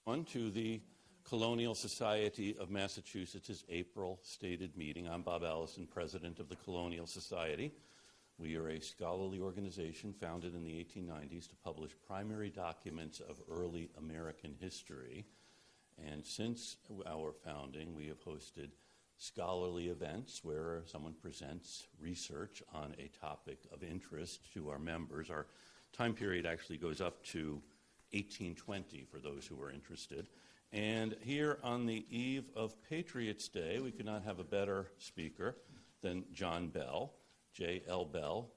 On to the Colonial Society of Massachusetts' April stated meeting. I'm Bob Allison, president of the Colonial Society. We are a scholarly organization founded in the 1890s to publish primary documents of early American history. And since our founding, we have hosted scholarly events where someone presents research on a topic of interest to our members. Our time period actually goes up to 1820 for those who are interested. And here on the eve of Patriot's Day, we could not have a better speaker than John Bell. J.L. Bell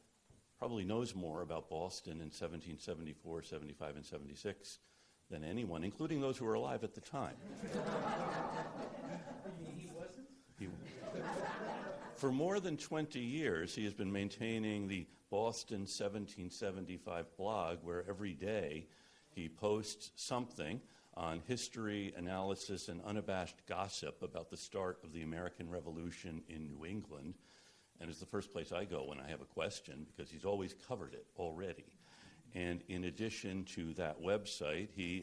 probably knows more about Boston in 1774, 75, and 76 than anyone, including those who were alive at the time. He wasn't? For more than 20 years, he has been maintaining the Boston 1775 blog, where every day he posts something on history, analysis, and unabashed gossip about the start of the American Revolution in New England. And it's the first place I go when I have a question, because he's always covered it already. And in addition to that website, he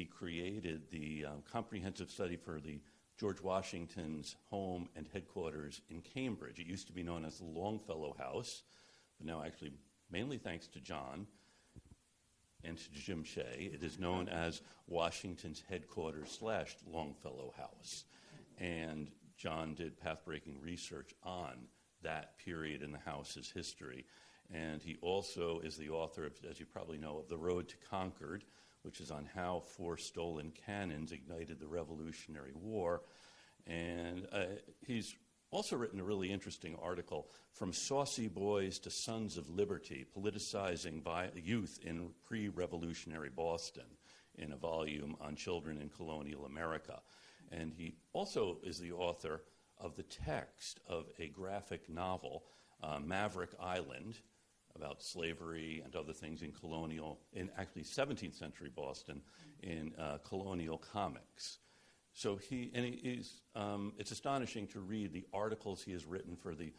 created the comprehensive study for the George Washington's home and headquarters in Cambridge. It used to be known as the Longfellow House, but now actually, mainly thanks to John and to Jim Shea, it is known as Washington's headquarters / Longfellow House. And John did path-breaking research on that period in the house's history. And he also is the author of, as you probably know, of The Road to Concord, which is on how 4 stolen cannons ignited the Revolutionary War. And he's also written a really interesting article, From Saucy Boys to Sons of Liberty, Politicizing Youth in Pre-Revolutionary Boston, in a volume on children in colonial America. And he also is the author of the text of a graphic novel, Maverick Island, about slavery and other things in actually 17th century Boston, in colonial comics. So it's astonishing to read the articles he has written for the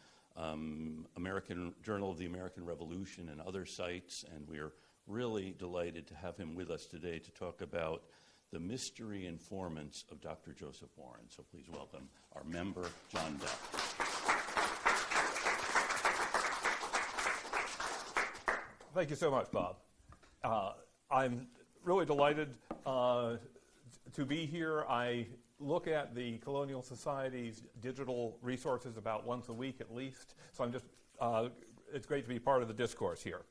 American Journal of the American Revolution and other sites, and we're really delighted to have him with us today to talk about the mystery informants of Dr. Joseph Warren. So please welcome our member, John Bell. Thank you so much, Bob. I'm really delighted to be here. I look at the Colonial Society's digital resources about once a week at least, so it's great to be part of the discourse here.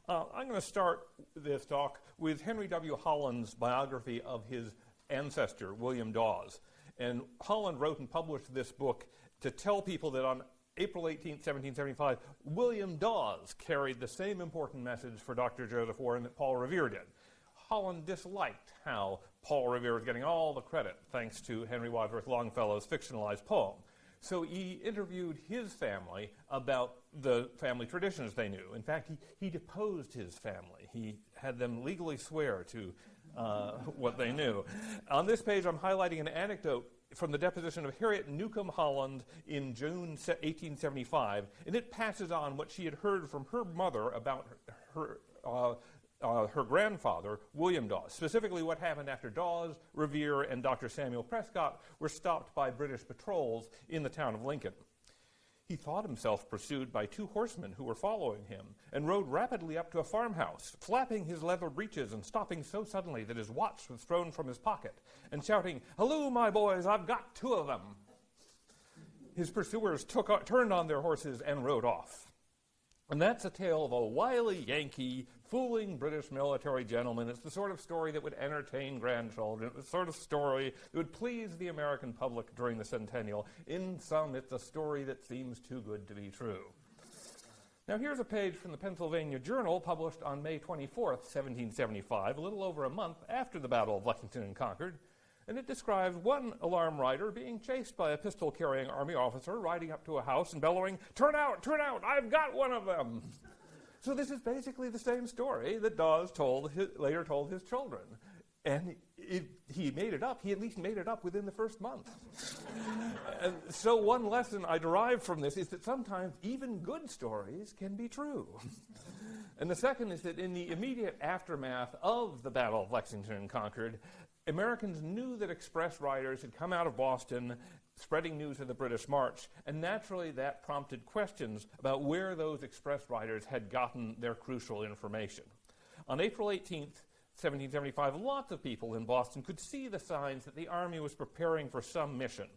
I'm going to start this talk with Henry W. Holland's biography of his ancestor, William Dawes. And Holland wrote and published this book to tell people that on April 18, 1775, William Dawes carried the same important message for Dr. Joseph Warren that Paul Revere did. Holland disliked how Paul Revere was getting all the credit thanks to Henry Wadsworth Longfellow's fictionalized poem. So he interviewed his family about the family traditions they knew. In fact, he deposed his family. He had them legally swear to what they knew. On this page, I'm highlighting an anecdote from the deposition of Harriet Newcomb Holland in June 1875, and it passes on what she had heard from her mother about her grandfather, William Dawes, specifically what happened after Dawes, Revere, and Dr. Samuel Prescott were stopped by British patrols in the town of Lincoln. He thought himself pursued by 2 horsemen who were following him and rode rapidly up to a farmhouse, flapping his leather breeches and stopping so suddenly that his watch was thrown from his pocket, and shouting, "Halloo, my boys, I've got 2 of them." His pursuers turned on their horses and rode off. And that's a tale of a wily Yankee fooling British military gentlemen. It's the sort of story that would entertain grandchildren. It's the sort of story that would please the American public during the centennial. In sum, it's a story that seems too good to be true. Now here's a page from the Pennsylvania Journal published on May 24th, 1775, a little over a month after the Battle of Lexington and Concord. And it describes one alarm rider being chased by a pistol-carrying army officer riding up to a house and bellowing, turn out, I've got one of them." So this is basically the same story that Dawes later told his children. And he made it up. He at least made it up within the first month. And so one lesson I derive from this is that sometimes even good stories can be true. And the second is that in the immediate aftermath of the Battle of Lexington and Concord, Americans knew that express riders had come out of Boston spreading news of the British March, and naturally that prompted questions about where those express riders had gotten their crucial information. On April 18th, 1775, lots of people in Boston could see the signs that the Army was preparing for some mission.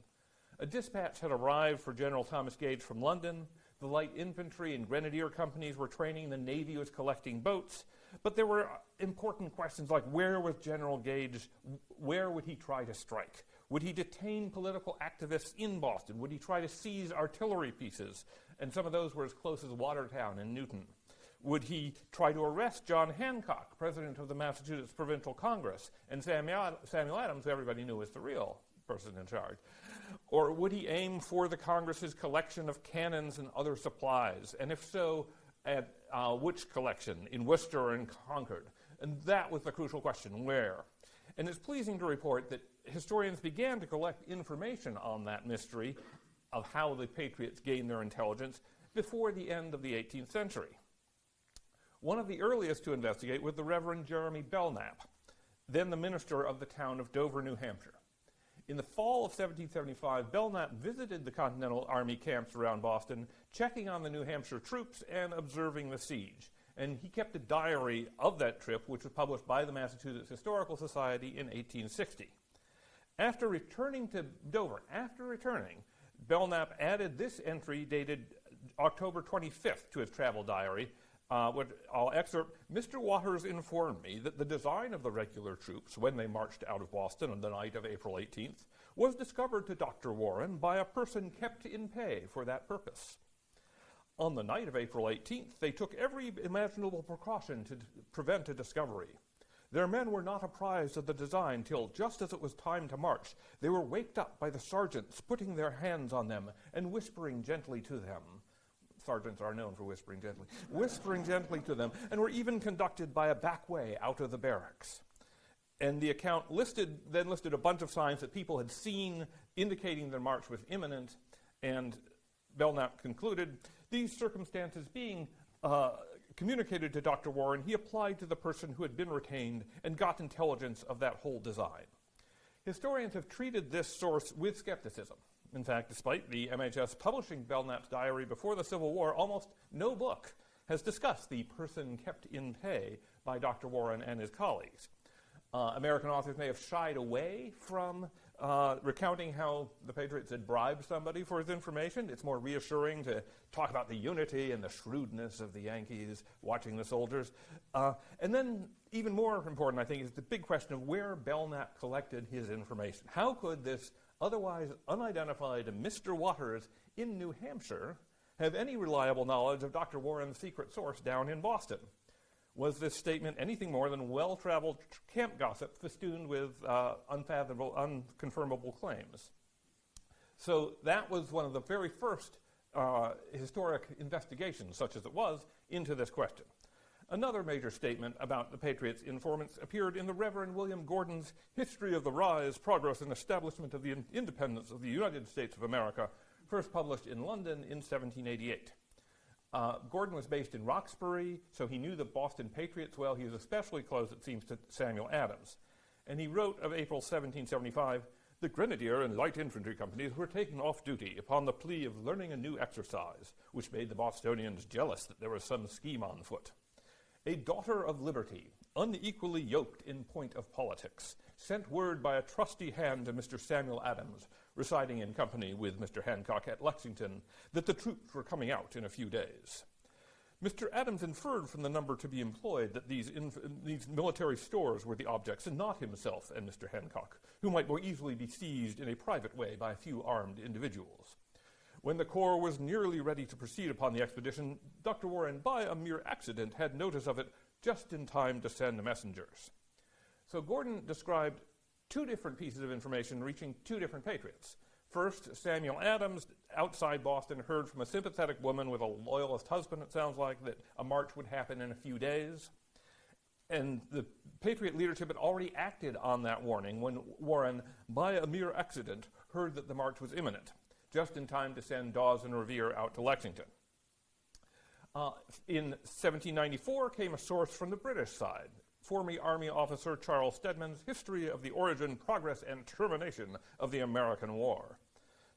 A dispatch had arrived for General Thomas Gage from London. The light infantry and grenadier companies were training. The Navy was collecting boats. But there were important questions like, where was General Gage? Where would he try to strike? Would he detain political activists in Boston? Would he try to seize artillery pieces? And some of those were as close as Watertown and Newton. Would he try to arrest John Hancock, president of the Massachusetts Provincial Congress, and Samuel Adams, who everybody knew was the real person in charge? Or would he aim for the Congress's collection of cannons and other supplies? And if so, at which collection, in Worcester or in Concord? And that was the crucial question, where? And it's pleasing to report that historians began to collect information on that mystery of how the Patriots gained their intelligence before the end of the 18th century. One of the earliest to investigate was the Reverend Jeremy Belknap, then the minister of the town of Dover, New Hampshire. In the fall of 1775, Belknap visited the Continental Army camps around Boston, checking on the New Hampshire troops and observing the siege. And he kept a diary of that trip, which was published by the Massachusetts Historical Society in 1860. After returning to Dover, Belknap added this entry dated October 25th to his travel diary, what I'll excerpt. Mr. Waters informed me that the design of the regular troops, when they marched out of Boston on the night of April 18th, was discovered to Dr. Warren by a person kept in pay for that purpose. On the night of April 18th, they took every imaginable precaution to prevent a discovery. Their men were not apprised of the design till, just as it was time to march, they were waked up by the sergeants putting their hands on them and whispering gently to them. Sergeants are known for whispering gently to them, and were even conducted by a back way out of the barracks. And the account then listed a bunch of signs that people had seen indicating the march was imminent, and Belknap concluded, these circumstances being communicated to Dr. Warren, he applied to the person who had been retained and got intelligence of that whole design. Historians have treated this source with skepticism. In fact, despite the MHS publishing Belknap's diary before the Civil War, almost no book has discussed the person kept in pay by Dr. Warren and his colleagues. American authors may have shied away from recounting how the Patriots had bribed somebody for his information. It's more reassuring to talk about the unity and the shrewdness of the Yankees watching the soldiers. And then, even more important, I think, is the big question of where Belknap collected his information. How could this otherwise unidentified Mr. Waters in New Hampshire have any reliable knowledge of Dr. Warren's secret source down in Boston? Was this statement anything more than well-traveled camp gossip festooned with unconfirmable claims? So that was one of the very first historic investigations, such as it was, into this question. Another major statement about the Patriots' informants appeared in the Reverend William Gordon's History of the Rise, Progress, and Establishment of the Independence of the United States of America, first published in London in 1788. Gordon was based in Roxbury, so he knew the Boston Patriots well. He was especially close, it seems, to Samuel Adams. And he wrote of April 1775, the Grenadier and Light Infantry companies were taken off duty upon the plea of learning a new exercise, which made the Bostonians jealous that there was some scheme on foot. A daughter of liberty, unequally yoked in point of politics, sent word by a trusty hand to Mr. Samuel Adams, residing in company with Mr. Hancock at Lexington, that the troops were coming out in a few days. Mr. Adams inferred from the number to be employed that these military stores were the objects, and not himself and Mr. Hancock, who might more easily be seized in a private way by a few armed individuals. When the Corps was nearly ready to proceed upon the expedition, Dr. Warren, by a mere accident, had notice of it just in time to send messengers. So Gordon described two different pieces of information reaching two different Patriots. First, Samuel Adams, outside Boston, heard from a sympathetic woman with a loyalist husband, it sounds like, that a march would happen in a few days. And the Patriot leadership had already acted on that warning when Warren, by a mere accident, heard that the march was imminent, just in time to send Dawes and Revere out to Lexington. In 1794 came a source from the British side, former Army officer Charles Stedman's History of the Origin, Progress, and Termination of the American War.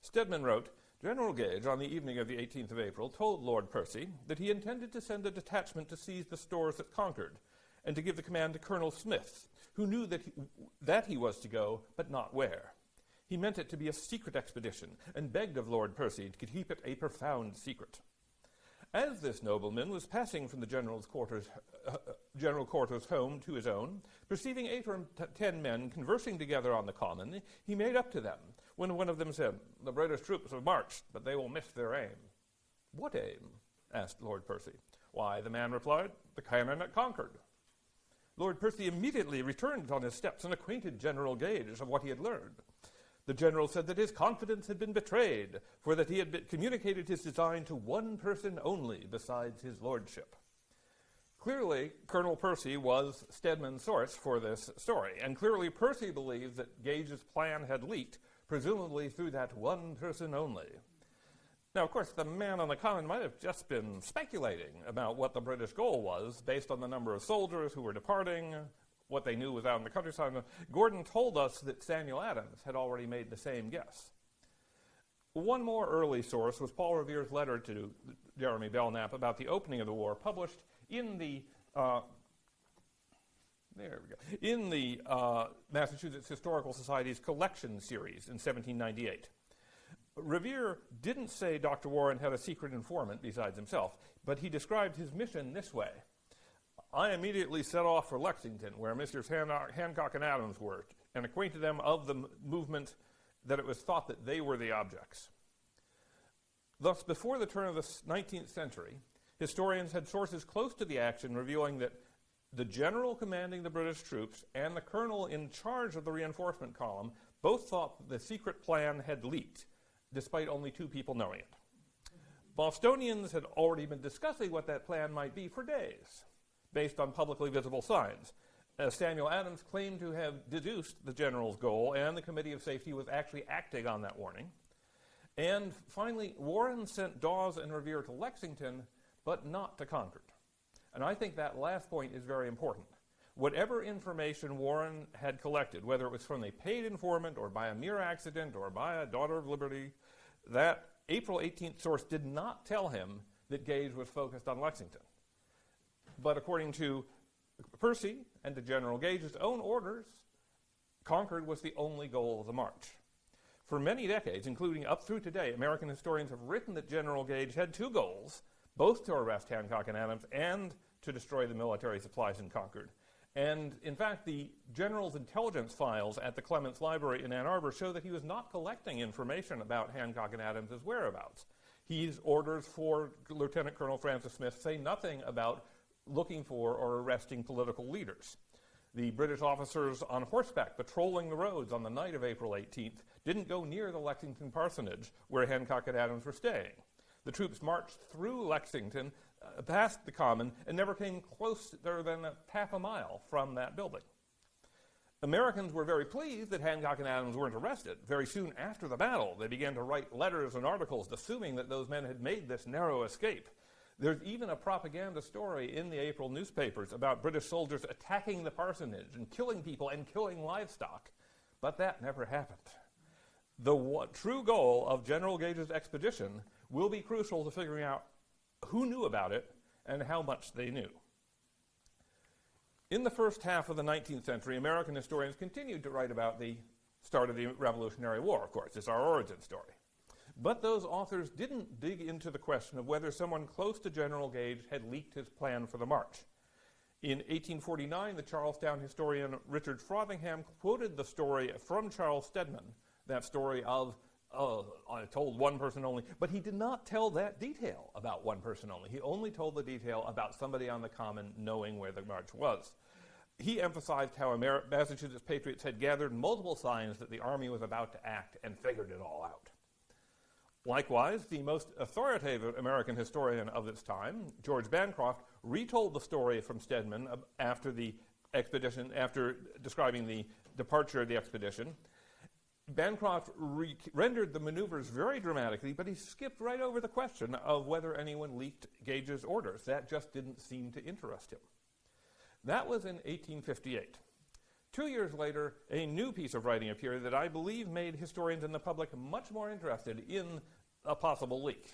Stedman wrote, General Gage, on the evening of the 18th of April, told Lord Percy that he intended to send a detachment to seize the stores at Concord, and to give the command to Colonel Smith, who knew that he was to go, but not where. He meant it to be a secret expedition, and begged of Lord Percy to keep it a profound secret. As this nobleman was passing from the general quarters home to his own, perceiving 8 or 10 men conversing together on the common, he made up to them, when one of them said, The British troops have marched, but they will miss their aim. What aim? Asked Lord Percy. Why, the man replied, the cannon at Concord. Lord Percy immediately returned on his steps and acquainted General Gage of what he had learned. The general said that his confidence had been betrayed, for that he had communicated his design to one person only besides his lordship. Clearly, Colonel Percy was Stedman's source for this story, and clearly Percy believed that Gage's plan had leaked, presumably through that one person only. Now, of course, the man on the common might have just been speculating about what the British goal was based on the number of soldiers who were departing, what they knew was out in the countryside. Gordon told us that Samuel Adams had already made the same guess. One more early source was Paul Revere's letter to Jeremy Belknap about the opening of the war, published in the Massachusetts Historical Society's collection series in 1798. Revere didn't say Dr. Warren had a secret informant besides himself, but he described his mission this way. I immediately set off for Lexington, where Messrs. Hancock and Adams were, and acquainted them of the movement that it was thought that they were the objects. Thus, before the turn of the 19th century, historians had sources close to the action revealing that the general commanding the British troops and the colonel in charge of the reinforcement column both thought that the secret plan had leaked, despite only 2 people knowing it. Bostonians had already been discussing what that plan might be for days, based on publicly visible signs. Samuel Adams claimed to have deduced the general's goal, and the Committee of Safety was actually acting on that warning. And finally, Warren sent Dawes and Revere to Lexington, but not to Concord. And I think that last point is very important. Whatever information Warren had collected, whether it was from a paid informant or by a mere accident or by a daughter of liberty, that April 18th source did not tell him that Gage was focused on Lexington. But according to Percy and to General Gage's own orders, Concord was the only goal of the march. For many decades, including up through today, American historians have written that General Gage had 2 goals, both to arrest Hancock and Adams and to destroy the military supplies in Concord. And in fact, the general's intelligence files at the Clements Library in Ann Arbor show that he was not collecting information about Hancock and Adams' whereabouts. His orders for Lieutenant Colonel Francis Smith say nothing about looking for or arresting political leaders. The British officers on horseback patrolling the roads on the night of April 18th didn't go near the Lexington parsonage where Hancock and Adams were staying. The troops marched through Lexington, past the Common, and never came closer than half a mile from that building. Americans were very pleased that Hancock and Adams weren't arrested. Very soon after the battle, they began to write letters and articles assuming that those men had made this narrow escape. There's even a propaganda story in the April newspapers about British soldiers attacking the parsonage and killing people and killing livestock. But that never happened. The true goal of General Gage's expedition will be crucial to figuring out who knew about it and how much they knew. In the first half of the 19th century, American historians continued to write about the start of the Revolutionary War, of course. It's our origin story. But those authors didn't dig into the question of whether someone close to General Gage had leaked his plan for the march. In 1849, the Charlestown historian Richard Frothingham quoted the story from Charles Stedman, that story of, I told one person only, but he did not tell that detail about one person only. He only told the detail about somebody on the Common knowing where the march was. He emphasized how Massachusetts patriots had gathered multiple signs that the army was about to act and figured it all out. Likewise, the most authoritative American historian of its time, George Bancroft, retold the story from Stedman after the expedition, after describing the departure of the expedition. Bancroft rendered the maneuvers very dramatically, but he skipped right over the question of whether anyone leaked Gage's orders. That just didn't seem to interest him. That was in 1858. 2 years later, a new piece of writing appeared that I believe made historians and the public much more interested in a possible leak.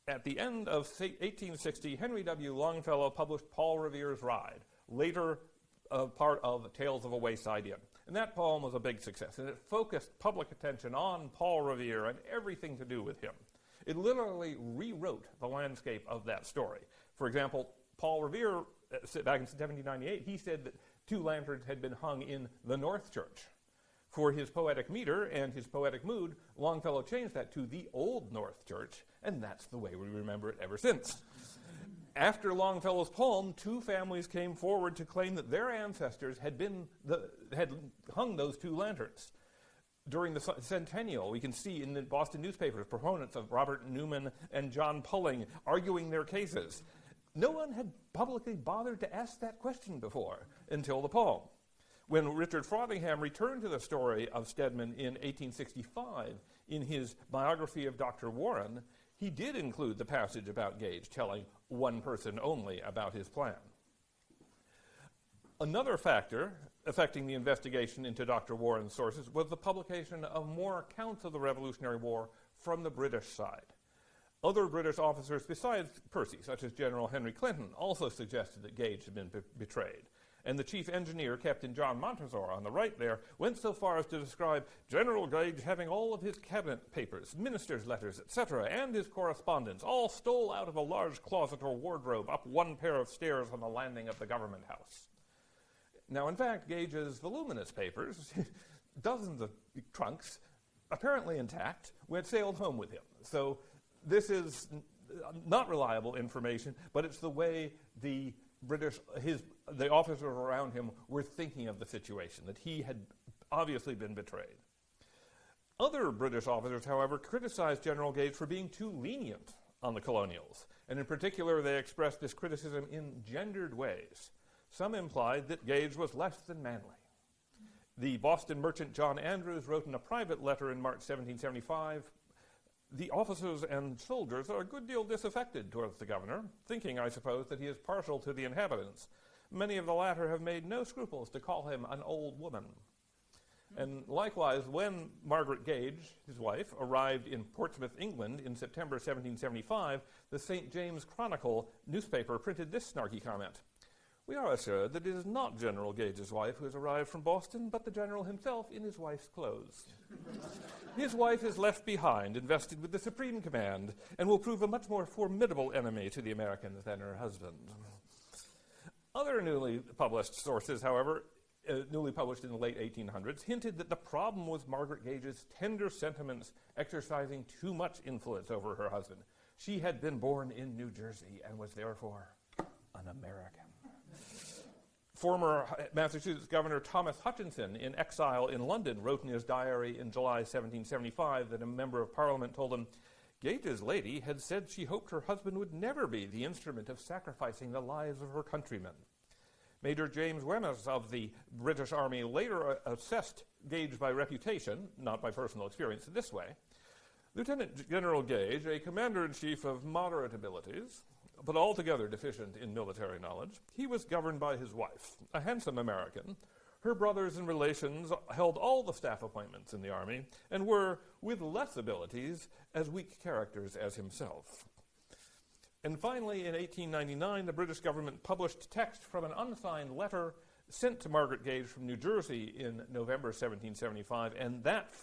At the end of 1860, Henry W. Longfellow published Paul Revere's Ride, later part of Tales of a Wayside Inn. And that poem was a big success, and it focused public attention on Paul Revere and everything to do with him. It literally rewrote the landscape of that story. For example, Paul Revere, back in 1798, he said that 2 lanterns had been hung in the North Church. For his poetic meter and his poetic mood, Longfellow changed that to the Old North Church, and that's the way we remember it ever since. After Longfellow's poem, 2 families came forward to claim that their ancestors had hung those 2 lanterns. During the centennial, we can see in the Boston newspapers proponents of Robert Newman and John Pulling arguing their cases. No one had publicly bothered to ask that question before until the poem. When Richard Frothingham returned to the story of Stedman in 1865 in his biography of Dr. Warren, he did include the passage about Gage telling one person only about his plan. Another factor affecting the investigation into Dr. Warren's sources was the publication of more accounts of the Revolutionary War from the British side. Other British officers besides Percy, such as General Henry Clinton, also suggested that Gage had been betrayed. And the chief engineer, Captain John Montresor, on the right there, went so far as to describe General Gage having all of his cabinet papers, ministers' letters, etc., and his correspondence all stole out of a large closet or wardrobe up one pair of stairs on the landing of the government house. Now, in fact, Gage's voluminous papers, dozens of trunks, apparently intact, had sailed home with him. So this is not reliable information, but it's the way the officers around him were thinking of the situation, that he had obviously been betrayed. Other British officers, however, criticized General Gage for being too lenient on the colonials, and in particular they expressed this criticism in gendered ways. Some implied that Gage was less than manly. The Boston merchant John Andrews wrote in a private letter in March 1775, "The officers and soldiers are a good deal disaffected towards the governor, thinking, I suppose, that he is partial to the inhabitants. Many of the latter have made no scruples to call him an old woman." And likewise, when Margaret Gage, his wife, arrived in Portsmouth, England in September 1775, the St. James Chronicle newspaper printed this snarky comment: "We are assured that it is not General Gage's wife who has arrived from Boston, but the general himself in his wife's clothes. His wife is left behind, invested with the supreme command, and will prove a much more formidable enemy to the Americans than her husband." Other newly published sources, however, newly published in the late 1800s, hinted that the problem was Margaret Gage's tender sentiments exercising too much influence over her husband. She had been born in New Jersey and was therefore an American. Former Massachusetts Governor Thomas Hutchinson, in exile in London, wrote in his diary in July 1775 that a member of Parliament told him, "Gage's lady had said she hoped her husband would never be the instrument of sacrificing the lives of her countrymen." Major James Wemyss of the British Army later assessed Gage by reputation, not by personal experience, this way: "Lieutenant General Gage, a commander-in-chief of moderate abilities, but altogether deficient in military knowledge, he was governed by his wife, a handsome American. Her brothers and relations held all the staff appointments in the army and were, with less abilities, as weak characters as himself." And finally, in 1899, the British government published text from an unsigned letter sent to Margaret Gage from New Jersey in November 1775, and that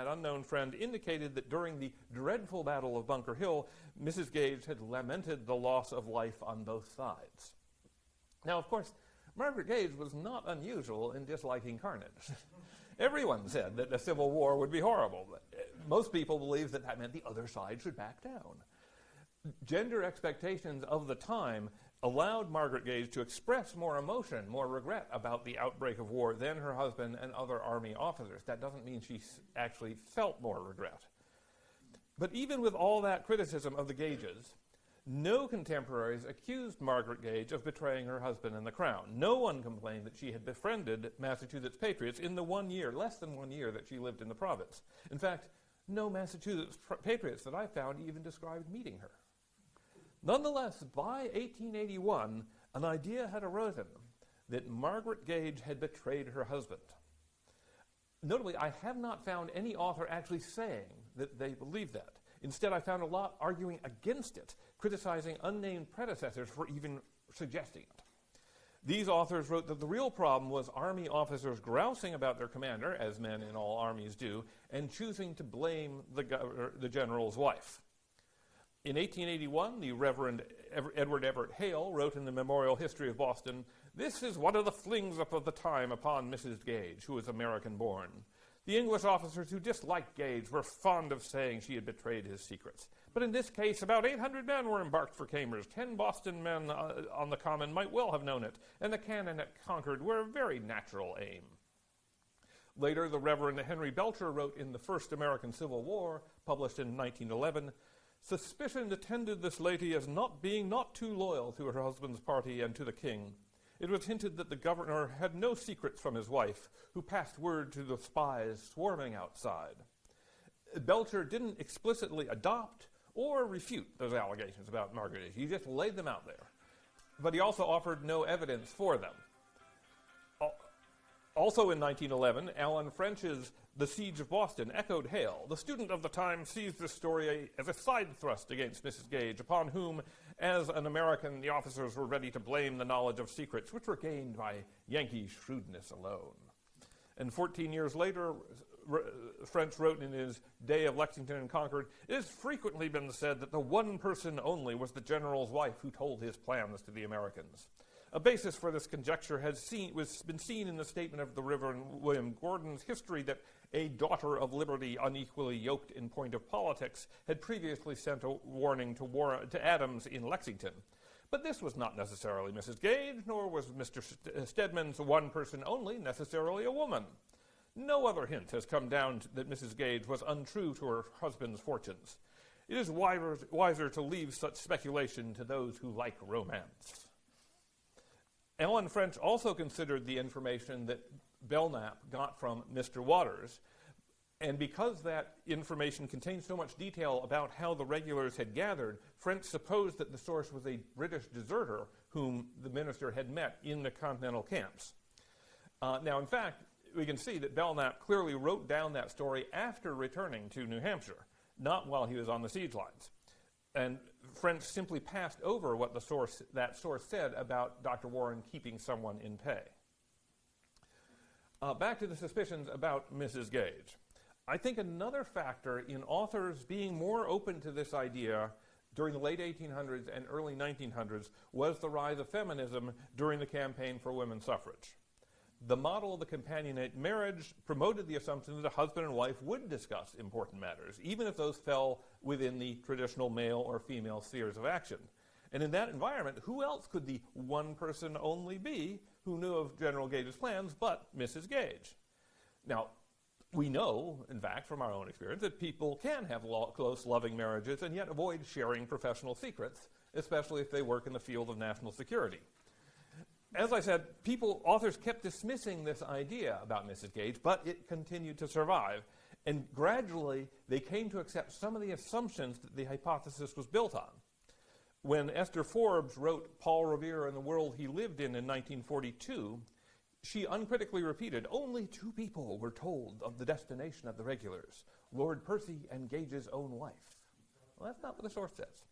unknown friend, indicated that during the dreadful Battle of Bunker Hill, Mrs. Gage had lamented the loss of life on both sides. Now, of course, Margaret Gage was not unusual in disliking carnage. Everyone said that a civil war would be horrible. Most people believed that that meant the other side should back down. Gender expectations of the time allowed Margaret Gage to express more emotion, more regret about the outbreak of war than her husband and other army officers. That doesn't mean she actually felt more regret. But even with all that criticism of the Gages, no contemporaries accused Margaret Gage of betraying her husband and the crown. No one complained that she had befriended Massachusetts patriots in the less than 1 year that she lived in the province. In fact, no Massachusetts patriots that I found even described meeting her. Nonetheless, by 1881, an idea had arisen that Margaret Gage had betrayed her husband. Notably, I have not found any author actually saying that they believe that. Instead, I found a lot arguing against it, criticizing unnamed predecessors for even suggesting it. These authors wrote that the real problem was army officers grousing about their commander, as men in all armies do, and choosing to blame the general's wife. In 1881, the Reverend Edward Everett Hale wrote in the Memorial History of Boston, "This is one of the flings up of the time upon Mrs. Gage, who was American-born. The English officers who disliked Gage were fond of saying she had betrayed his secrets. But in this case, about 800 men were embarked for Cambridge. 10 Boston men on the common might well have known it, and the cannon at Concord were a very natural aim." Later, the Reverend Henry Belcher wrote in The First American Civil War, published in 1911, "Suspicion attended this lady as not being not too loyal to her husband's party and to the king. It was hinted that the governor had no secrets from his wife, who passed word to the spies swarming outside." Belcher didn't explicitly adopt or refute those allegations about Margaret Gage. He just laid them out there. But he also offered no evidence for them. Also in 1911, Alan French's The Siege of Boston echoed Hale. "The student of the time sees this story as a side thrust against Mrs. Gage, upon whom, as an American, the officers were ready to blame the knowledge of secrets which were gained by Yankee shrewdness alone." And 14 years later, French wrote in his Day of Lexington and Concord, "It has frequently been said that the one person only was the general's wife who told his plans to the Americans. A basis for this conjecture has been seen in the statement of the Reverend William Gordon's history that a daughter of liberty unequally yoked in point of politics had previously sent a warning to Adams in Lexington. But this was not necessarily Mrs. Gage, nor was Mr. Stedman's one person only necessarily a woman. No other hint has come down that Mrs. Gage was untrue to her husband's fortunes. It is wiser to leave such speculation to those who like romance." Alan French also considered the information that Belknap got from Mr. Waters, and because that information contained so much detail about how the regulars had gathered, French supposed that the source was a British deserter whom the minister had met in the Continental camps. Now, in fact, we can see that Belknap clearly wrote down that story after returning to New Hampshire, not while he was on the siege lines. And French simply passed over what that source said about Dr. Warren keeping someone in pay. Back to the suspicions about Mrs. Gage. I think another factor in authors being more open to this idea during the late 1800s and early 1900s was the rise of feminism during the campaign for women's suffrage. The model of the companionate marriage promoted the assumption that a husband and wife would discuss important matters, even if those fell within the traditional male or female spheres of action. And in that environment, who else could the one person only be who knew of General Gage's plans but Mrs. Gage? Now, we know, in fact, from our own experience, that people can have close, loving marriages and yet avoid sharing professional secrets, especially if they work in the field of national security. As I said, authors kept dismissing this idea about Mrs. Gage, but it continued to survive. And gradually, they came to accept some of the assumptions that the hypothesis was built on. When Esther Forbes wrote Paul Revere and the World He Lived in 1942, she uncritically repeated, "Only two people were told of the destination of the regulars, Lord Percy and Gage's own wife." Well, that's not what the source says.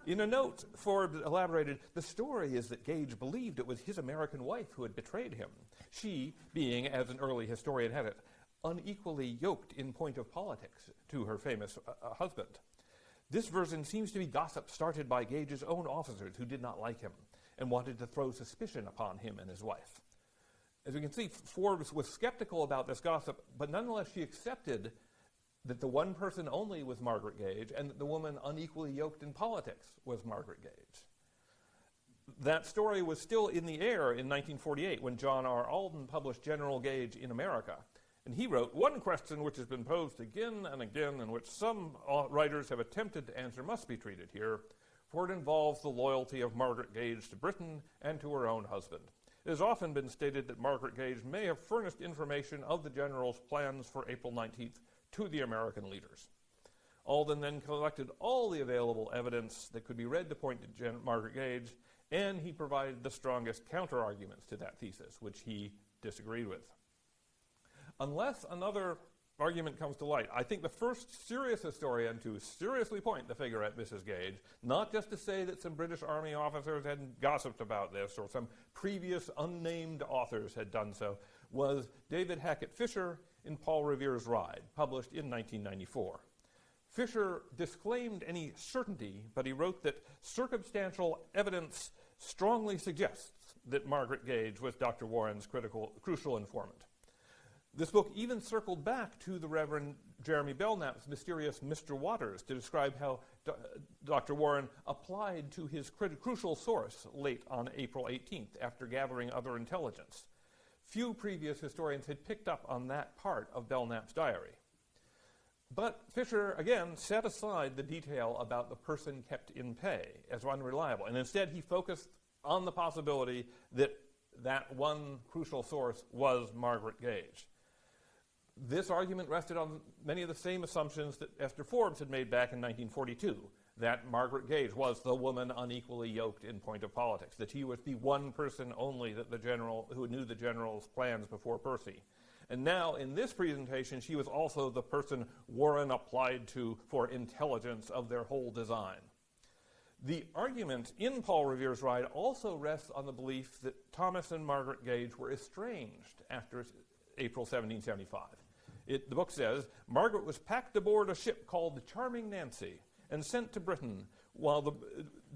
In a note, Forbes elaborated, "The story is that Gage believed it was his American wife who had betrayed him, she being, as an early historian had it, unequally yoked in point of politics to her famous husband. This version seems to be gossip started by Gage's own officers who did not like him and wanted to throw suspicion upon him and his wife." As we can see, Forbes was skeptical about this gossip, but nonetheless she accepted that the one person only was Margaret Gage and that the woman unequally yoked in politics was Margaret Gage. That story was still in the air in 1948 when John R. Alden published General Gage in America. And he wrote, "One question which has been posed again and again and which some writers have attempted to answer must be treated here, for it involves the loyalty of Margaret Gage to Britain and to her own husband. It has often been stated that Margaret Gage may have furnished information of the general's plans for April 19th to the American leaders." Alden then collected all the available evidence that could be read to point to Margaret Gage, and he provided the strongest counter-arguments to that thesis, which he disagreed with. Unless another argument comes to light, I think the first serious historian to seriously point the finger at Mrs. Gage, not just to say that some British Army officers had gossiped about this or some previous unnamed authors had done so, was David Hackett Fisher in Paul Revere's Ride, published in 1994. Fisher disclaimed any certainty, but he wrote that circumstantial evidence strongly suggests that Margaret Gage was Dr. Warren's crucial informant. This book even circled back to the Reverend Jeremy Belknap's mysterious Mr. Waters to describe how Dr. Warren applied to his crucial source late on April 18th after gathering other intelligence. Few previous historians had picked up on that part of Belknap's diary. But Fisher, again, set aside the detail about the person kept in pay as unreliable, and instead he focused on the possibility that that one crucial source was Margaret Gage. This argument rested on many of the same assumptions that Esther Forbes had made back in 1942, that Margaret Gage was the woman unequally yoked in point of politics, that he was the one person only that the general who knew the general's plans before Percy. And now, in this presentation, she was also the person Warren applied to for intelligence of their whole design. The argument in Paul Revere's Ride also rests on the belief that Thomas and Margaret Gage were estranged after April 1775. The book says, Margaret was packed aboard a ship called the Charming Nancy and sent to Britain, while the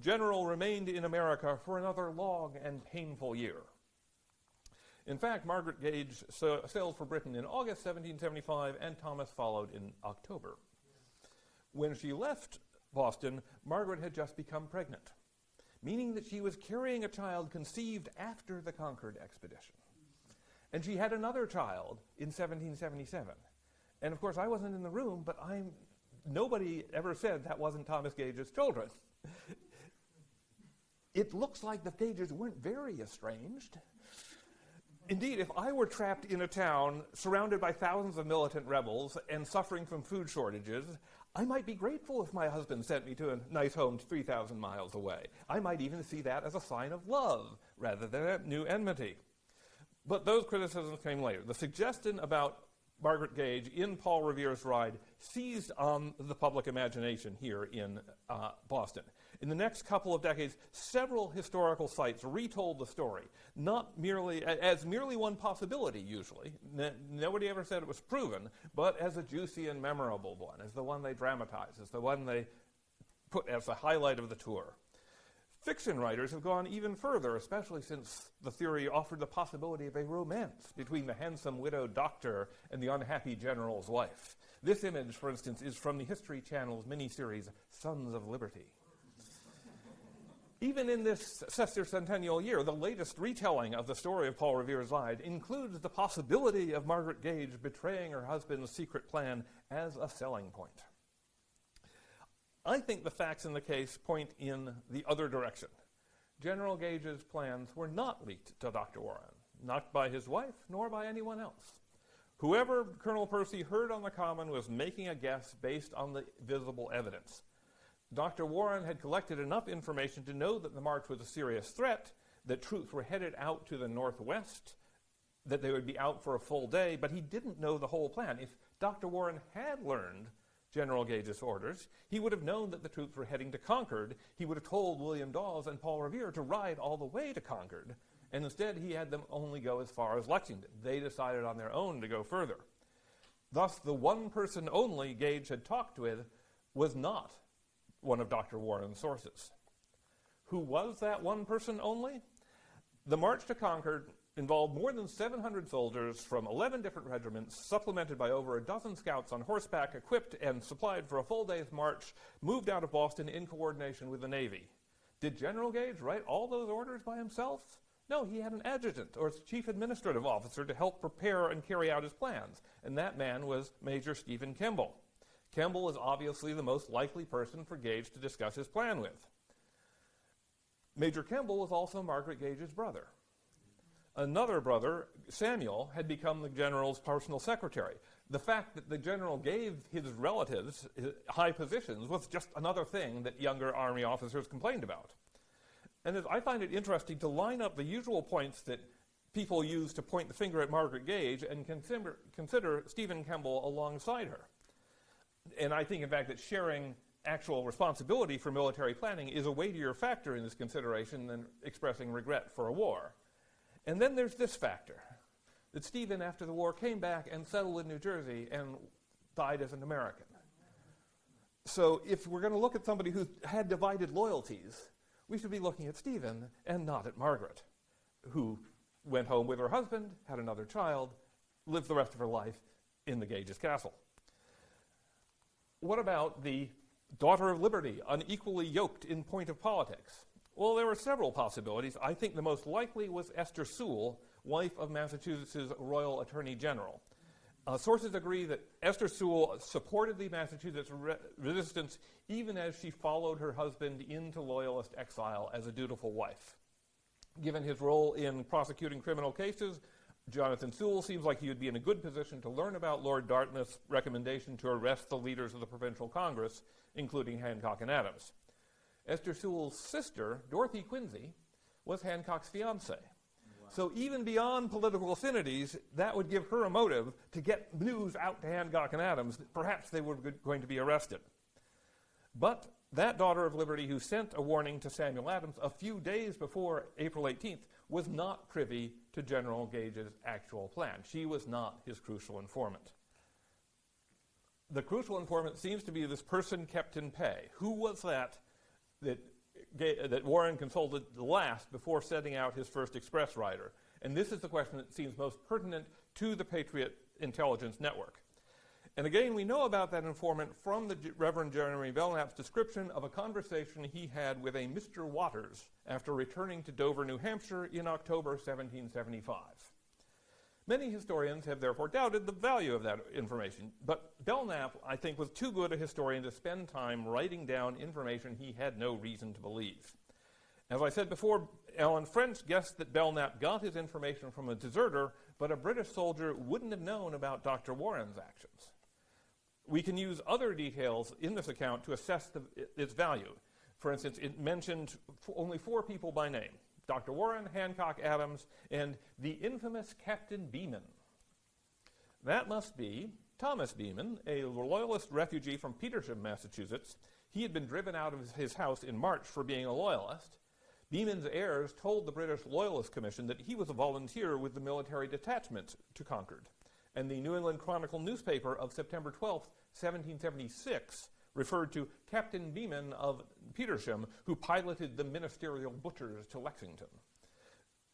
general remained in America for another long and painful year. In fact, Margaret Gage sailed for Britain in August 1775, and Thomas followed in October. When she left Boston, Margaret had just become pregnant, meaning that she was carrying a child conceived after the Concord expedition. And she had another child in 1777. And of course, I wasn't in the room, but nobody ever said that wasn't Thomas Gage's children. It looks like the Gages weren't very estranged. Indeed, if I were trapped in a town surrounded by thousands of militant rebels and suffering from food shortages, I might be grateful if my husband sent me to a nice home 3,000 miles away. I might even see that as a sign of love rather than a new enmity. But those criticisms came later. The suggestion about Margaret Gage in Paul Revere's Ride seized on the public imagination here in Boston. In the next couple of decades, several historical sites retold the story, not merely as merely one possibility usually. Nobody ever said it was proven, but as a juicy and memorable one, as the one they dramatized, as the one they put as the highlight of the tour. Fiction writers have gone even further, especially since the theory offered the possibility of a romance between the handsome widowed doctor and the unhappy general's wife. This image, for instance, is from the History Channel's miniseries, Sons of Liberty. Even in this sesquicentennial year, the latest retelling of the story of Paul Revere's Ride includes the possibility of Margaret Gage betraying her husband's secret plan as a selling point. I think the facts in the case point in the other direction. General Gage's plans were not leaked to Dr. Warren, not by his wife, nor by anyone else. Whoever Colonel Percy heard on the Common was making a guess based on the visible evidence. Dr. Warren had collected enough information to know that the march was a serious threat, that troops were headed out to the northwest, that they would be out for a full day, but he didn't know the whole plan. If Dr. Warren had learned General Gage's orders, he would have known that the troops were heading to Concord. He would have told William Dawes and Paul Revere to ride all the way to Concord, and instead he had them only go as far as Lexington. They decided on their own to go further. Thus, the one person only Gage had talked with was not one of Dr. Warren's sources. Who was that one person only? The march to Concord involved more than 700 soldiers from 11 different regiments, supplemented by over a dozen scouts on horseback, equipped and supplied for a full day's march, moved out of Boston in coordination with the Navy. Did General Gage write all those orders by himself? No, he had an adjutant or chief administrative officer to help prepare and carry out his plans, and that man was Major Stephen Kemble. Kemble was obviously the most likely person for Gage to discuss his plan with. Major Kemble was also Margaret Gage's brother. Another brother, Samuel, had become the general's personal secretary. The fact that the general gave his relatives high positions was just another thing that younger army officers complained about. And I find it interesting to line up the usual points that people use to point the finger at Margaret Gage and consider Stephen Kemble alongside her. And I think, in fact, that sharing actual responsibility for military planning is a weightier factor in this consideration than expressing regret for a war. And then there's this factor, that Stephen, after the war, came back and settled in New Jersey and died as an American. So if we're going to look at somebody who had divided loyalties, we should be looking at Stephen and not at Margaret, who went home with her husband, had another child, lived the rest of her life in the Gage's castle. What about the daughter of liberty, unequally yoked in point of politics? Well, there were several possibilities. I think the most likely was Esther Sewall, wife of Massachusetts' Royal Attorney General. Sources agree that Esther Sewall supported the Massachusetts resistance even as she followed her husband into Loyalist exile as a dutiful wife. Given his role in prosecuting criminal cases, Jonathan Sewall seems like he would be in a good position to learn about Lord Dartmouth's recommendation to arrest the leaders of the Provincial Congress, including Hancock and Adams. Esther Sewall's sister, Dorothy Quincy, was Hancock's fiancée. Wow. So even beyond political affinities, that would give her a motive to get news out to Hancock and Adams that perhaps they were going to be arrested. But that daughter of liberty who sent a warning to Samuel Adams a few days before April 18th was not privy to General Gage's actual plan. She was not his crucial informant. The crucial informant seems to be this person kept in pay. Who was that Warren consulted the last before setting out his first express rider? And this is the question that seems most pertinent to the Patriot intelligence network. And again, we know about that informant from the Reverend Jeremy Belknap's description of a conversation he had with a Mr. Waters after returning to Dover, New Hampshire in October 1775. Many historians have therefore doubted the value of that information, but Belknap, I think, was too good a historian to spend time writing down information he had no reason to believe. As I said before, Alan French guessed that Belknap got his information from a deserter, but a British soldier wouldn't have known about Dr. Warren's actions. We can use other details in this account to assess its value. For instance, it mentioned only 4 people by name: Dr. Warren, Hancock, Adams, and the infamous Captain Beeman. That must be Thomas Beeman, a Loyalist refugee from Petersham, Massachusetts. He had been driven out of his house in March for being a Loyalist. Beeman's heirs told the British Loyalist Commission that he was a volunteer with the military detachment to Concord. And the New England Chronicle newspaper of September 12, 1776, referred to Captain Beeman of Petersham, who piloted the ministerial butchers to Lexington.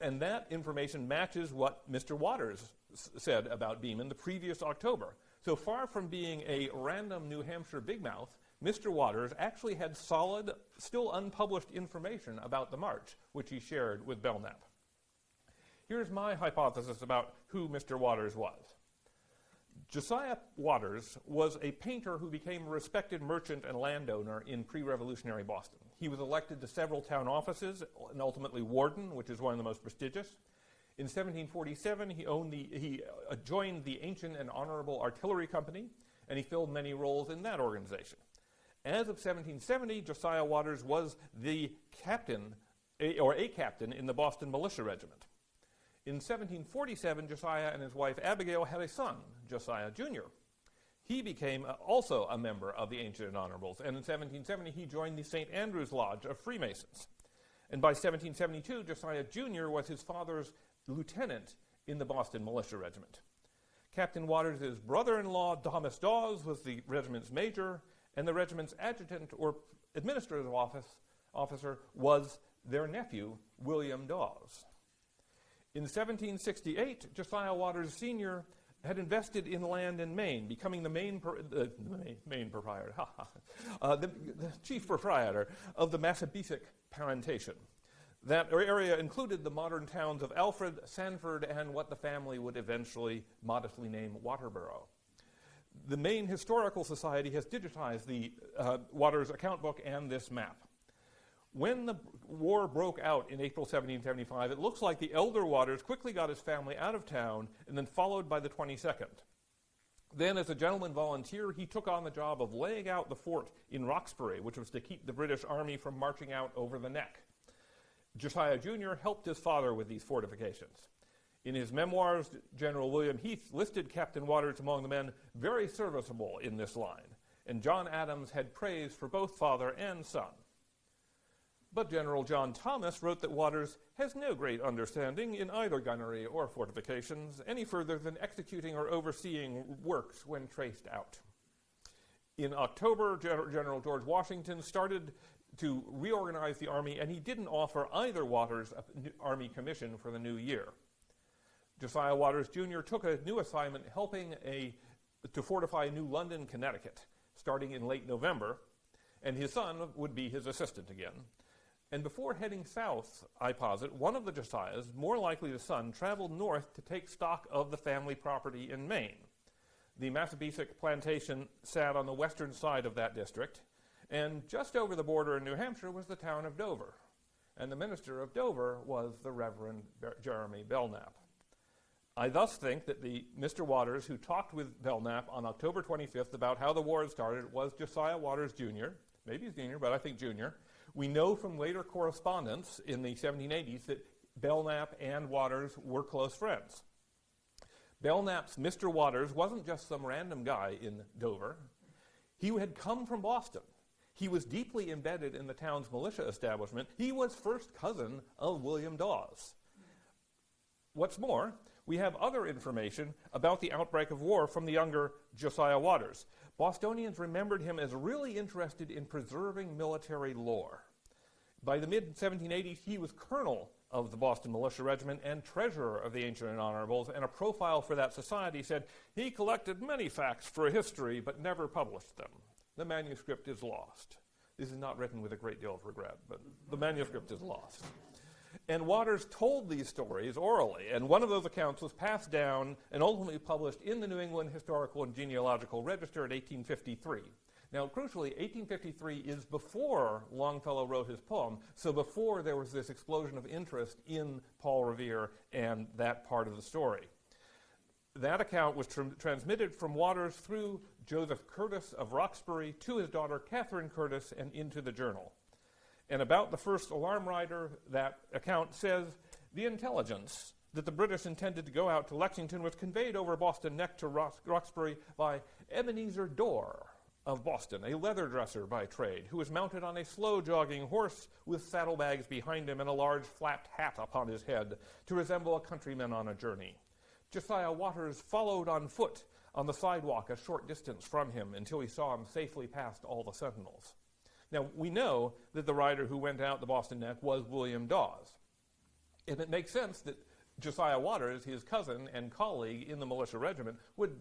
And that information matches what Mr. Waters said about Beeman the previous October. So far from being a random New Hampshire big mouth, Mr. Waters actually had solid, still unpublished information about the march, which he shared with Belknap. Here's my hypothesis about who Mr. Waters was. Josiah Waters was a painter who became a respected merchant and landowner in pre-revolutionary Boston. He was elected to several town offices and ultimately warden, which is one of the most prestigious. In 1747, he joined the Ancient and Honorable Artillery Company, and he filled many roles in that organization. As of 1770, Josiah Waters was the captain, a captain in the Boston Militia Regiment. In 1747, Josiah and his wife Abigail had a son, Josiah Jr. He became also a member of the Ancient and Honorables, and in 1770 he joined the St. Andrew's Lodge of Freemasons. And by 1772, Josiah Jr. was his father's lieutenant in the Boston Militia Regiment. Captain Waters' brother-in-law, Thomas Dawes, was the regiment's major, and the regiment's adjutant or administrative officer was their nephew, William Dawes. In 1768, Josiah Waters Sr. had invested in land in Maine, becoming the chief proprietor of the Massabesic Plantation. That area included the modern towns of Alfred, Sanford, and what the family would eventually modestly name Waterboro. The Maine Historical Society has digitized the Waters account book and this map. When the war broke out in April 1775, it looks like the elder Waters quickly got his family out of town and then followed by the 22nd. Then, as a gentleman volunteer, he took on the job of laying out the fort in Roxbury, which was to keep the British Army from marching out over the neck. Josiah Jr. helped his father with these fortifications. In his memoirs, General William Heath listed Captain Waters among the men very serviceable in this line, and John Adams had praise for both father and son. But General John Thomas wrote that Waters has no great understanding in either gunnery or fortifications, any further than executing or overseeing works when traced out. In October, General George Washington started to reorganize the Army, and he didn't offer either Waters an Army commission for the new year. Josiah Waters Jr. took a new assignment helping to fortify New London, Connecticut, starting in late November, and his son would be his assistant again. And before heading south, I posit, one of the Josiahs, more likely the son, traveled north to take stock of the family property in Maine. The Massapequa plantation sat on the western side of that district, and just over the border in New Hampshire was the town of Dover. And the minister of Dover was the Reverend Jeremy Belknap. I thus think that the Mr. Waters who talked with Belknap on October 25th about how the war had started was Josiah Waters Jr., maybe senior, but I think junior. We know from later correspondence in the 1780s that Belknap and Waters were close friends. Belknap's Mr. Waters wasn't just some random guy in Dover. He had come from Boston. He was deeply embedded in the town's militia establishment. He was first cousin of William Dawes. What's more, we have other information about the outbreak of war from the younger Josiah Waters. Bostonians remembered him as really interested in preserving military lore. By the mid-1780s, he was colonel of the Boston Militia Regiment and treasurer of the Ancient and Honorables, and a profile for that society said he collected many facts for a history but never published them. The manuscript is lost. This is not written with a great deal of regret, but the manuscript is lost. And Waters told these stories orally, and one of those accounts was passed down and ultimately published in the New England Historical and Genealogical Register in 1853. Now, crucially, 1853 is before Longfellow wrote his poem, so before there was this explosion of interest in Paul Revere and that part of the story. That account was transmitted from Waters through Joseph Curtis of Roxbury to his daughter Catherine Curtis and into the journal. And about the first alarm rider, that account says, the intelligence that the British intended to go out to Lexington was conveyed over Boston Neck to Roxbury by Ebenezer Dorr of Boston, a leather dresser by trade, who was mounted on a slow-jogging horse with saddlebags behind him and a large flapped hat upon his head to resemble a countryman on a journey. Josiah Waters followed on foot on the sidewalk a short distance from him until he saw him safely past all the sentinels. Now, we know that the rider who went out the Boston Neck was William Dawes. And it makes sense that Josiah Waters, his cousin and colleague in the militia regiment, would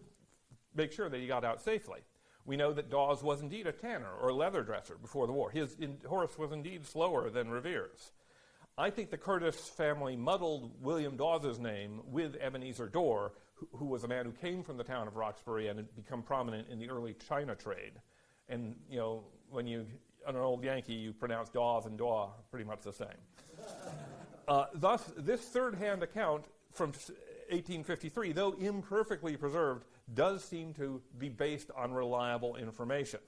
make sure that he got out safely. We know that Dawes was indeed a tanner or leather dresser before the war. His horse was indeed slower than Revere's. I think the Curtis family muddled William Dawes' name with Ebenezer Dorr, who was a man who came from the town of Roxbury and had become prominent in the early China trade. And, you know, when you, on an old Yankee, you pronounce Dawes and Daw pretty much the same. Thus, this third-hand account from 1853, though imperfectly preserved, does seem to be based on reliable information.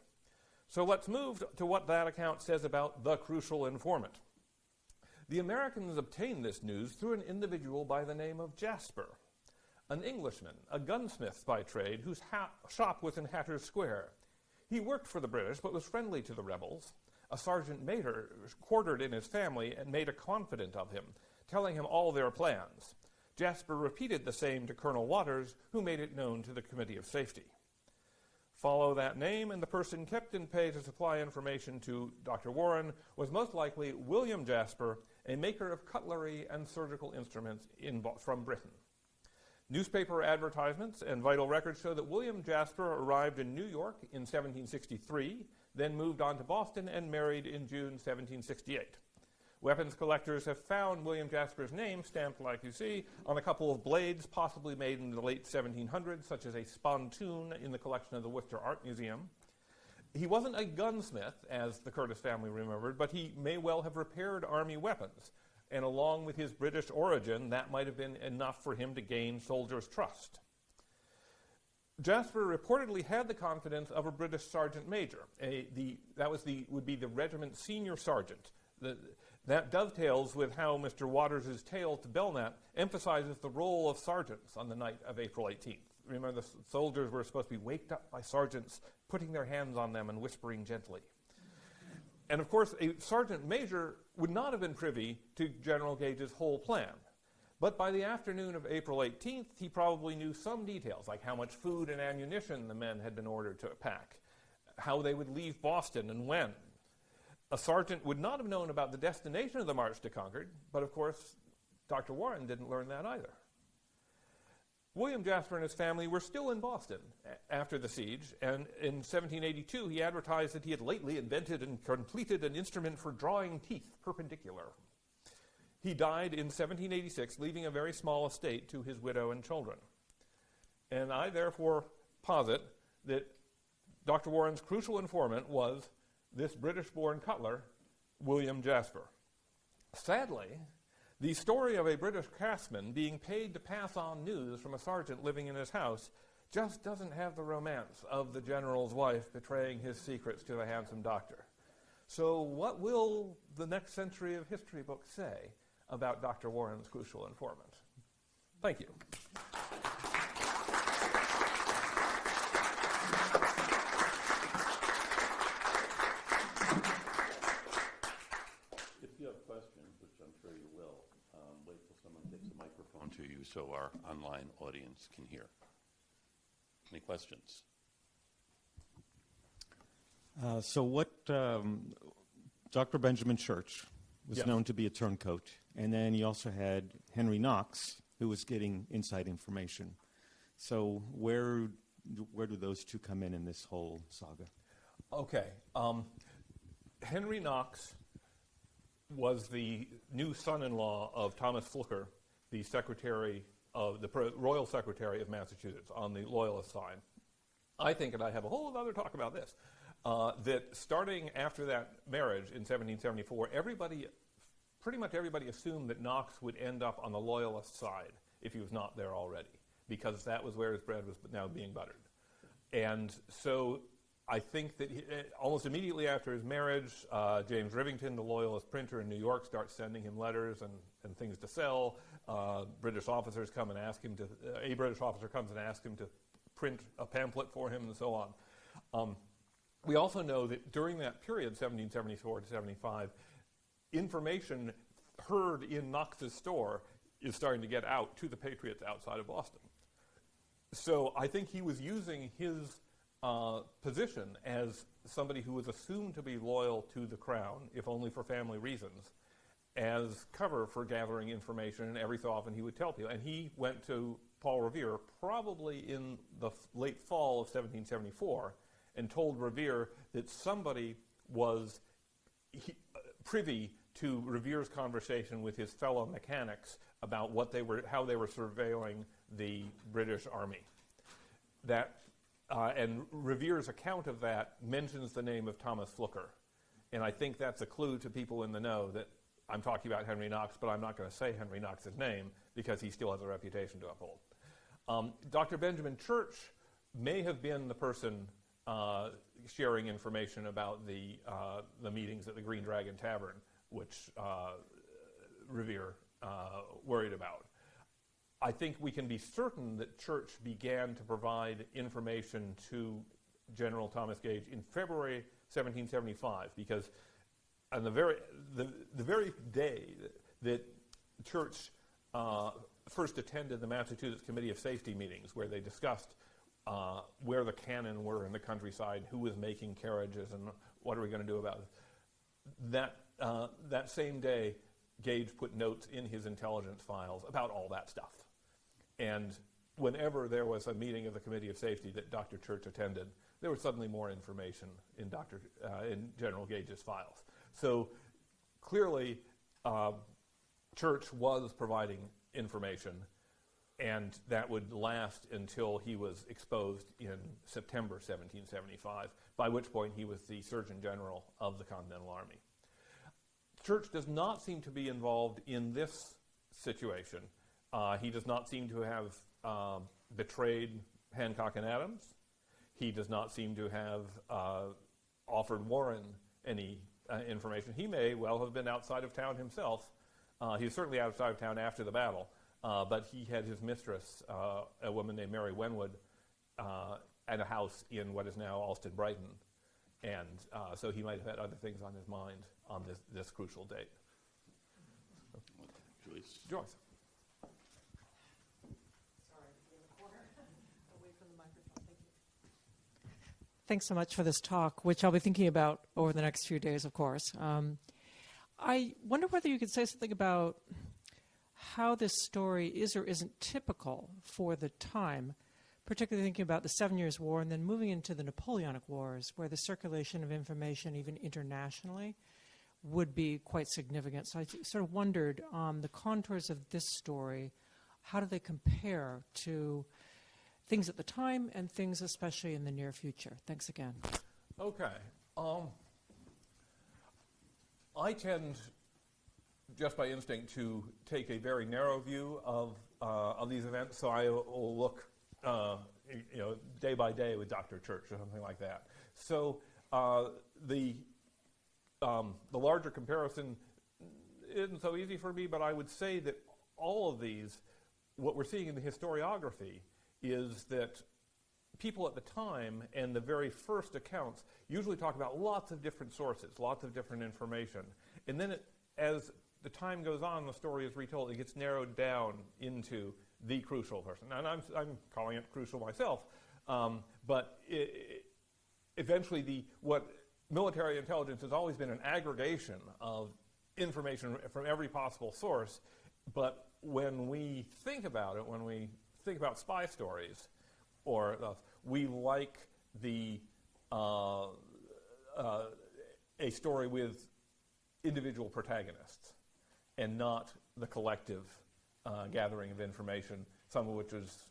So let's move to what that account says about the crucial informant. The Americans obtained this news through an individual by the name of Jasper, an Englishman, a gunsmith by trade, whose shop was in Hatter's Square. He worked for the British, but was friendly to the rebels. A sergeant major quartered in his family and made a confidant of him, telling him all their plans. Jasper repeated the same to Colonel Waters, who made it known to the Committee of Safety. Follow that name, and the person kept in pay to supply information to Dr. Warren was most likely William Jasper, a maker of cutlery and surgical instruments from Britain. Newspaper advertisements and vital records show that William Jasper arrived in New York in 1763, then moved on to Boston and married in June 1768. Weapons collectors have found William Jasper's name stamped, like you see, on a couple of blades possibly made in the late 1700s, such as a spontoon in the collection of the Worcester Art Museum. He wasn't a gunsmith, as the Curtis family remembered, but he may well have repaired army weapons. And along with his British origin, that might have been enough for him to gain soldiers' trust. Jasper reportedly had the confidence of a British sergeant major. Would be the regiment's senior sergeant. That dovetails with how Mr. Waters' tale to Belknap emphasizes the role of sergeants on the night of April 18th. Remember, the soldiers were supposed to be waked up by sergeants putting their hands on them and whispering gently. And of course, a sergeant major would not have been privy to General Gage's whole plan. But by the afternoon of April 18th, he probably knew some details, like how much food and ammunition the men had been ordered to pack, how they would leave Boston and when. A sergeant would not have known about the destination of the march to Concord, but of course, Dr. Warren didn't learn that either. William Jasper and his family were still in Boston after the siege, and in 1782 he advertised that he had lately invented and completed an instrument for drawing teeth perpendicular. He died in 1786, leaving a very small estate to his widow and children. And I therefore posit that Dr. Warren's crucial informant was this British-born cutler, William Jasper. Sadly, the story of a British craftsman being paid to pass on news from a sergeant living in his house just doesn't have the romance of the general's wife betraying his secrets to the handsome doctor. So what will the next century of history books say about Dr. Warren's crucial informant? Thank you. If you have questions, which I'm sure you will, wait till someone takes a microphone to you so our online audience can hear. Any questions? Dr. Benjamin Church was Yes. known to be a turncoat, and then you also had Henry Knox, who was getting inside information. So where do those two come in this whole saga? Okay. Henry Knox was the new son-in-law of Thomas Flucker, the secretary of the Royal Secretary of Massachusetts on the Loyalist side. I think, and I have a whole other talk about this, that starting after that marriage in 1774, pretty much everybody assumed that Knox would end up on the Loyalist side if he was not there already, because that was where his bread was now being buttered. And so I think that almost immediately after his marriage, James Rivington, the Loyalist printer in New York, starts sending him letters and things to sell. British officers come and ask him to, a British officer comes and asks him to print a pamphlet for him and so on. We also know that during that period, 1774 to 75, information heard in Knox's store is starting to get out to the Patriots outside of Boston. So I think he was using his position as somebody who was assumed to be loyal to the crown, if only for family reasons, as cover for gathering information, and every so often he would tell people. And he went to Paul Revere probably in the late fall of 1774 and told Revere that somebody was privy to Revere's conversation with his fellow mechanics about how they were surveilling the British Army. And Revere's account of that mentions the name of Thomas Flucker. And I think that's a clue to people in the know that I'm talking about Henry Knox, but I'm not going to say Henry Knox's name because he still has a reputation to uphold. Dr. Benjamin Church may have been the person sharing information about the meetings at the Green Dragon Tavern, which Revere worried about. I think we can be certain that Church began to provide information to General Thomas Gage in February 1775, because on the very day that Church first attended the Massachusetts Committee of Safety meetings, where they discussed where the cannon were in the countryside, who was making carriages, and what are we going to do about it. That same day, Gage put notes in his intelligence files about all that stuff. And whenever there was a meeting of the Committee of Safety that Dr. Church attended, there was suddenly more information in General Gage's files. So clearly, Church was providing information, and that would last until he was exposed in September 1775, by which point he was the Surgeon General of the Continental Army. Church does not seem to be involved in this situation. He does not seem to have betrayed Hancock and Adams. He does not seem to have offered Warren any information. He may well have been outside of town himself. He was certainly outside of town after the battle, but he had his mistress, a woman named Mary Wenwood, at a house in what is now Alston Brighton. And so he might have had other things on his mind on this crucial date. Joyce. Joyce. Sorry, in the corner, away from the microphone. Thank you. Thanks so much for this talk, which I'll be thinking about over the next few days, of course. I wonder whether you could say something about how this story is or isn't typical for the time, particularly thinking about the 7 Years' War and then moving into the Napoleonic Wars, where the circulation of information, even internationally, would be quite significant. So I sort of wondered, the contours of this story, how do they compare to things at the time and things especially in the near future? Thanks again. Okay. I tend, just by instinct, to take a very narrow view of these events, so I will look day by day with Dr. Church or something like that. So the larger comparison isn't so easy for me, but I would say that all of these, what we're seeing in the historiography is that people at the time and the very first accounts usually talk about lots of different sources, lots of different information. And then as the time goes on, the story is retold, it gets narrowed down into the crucial person. And I'm calling it crucial myself. But eventually what military intelligence has always been an aggregation of information from every possible source. But when we think about it, when we think about spy stories, we like a story with individual protagonists and not the collective gathering of information, some of which is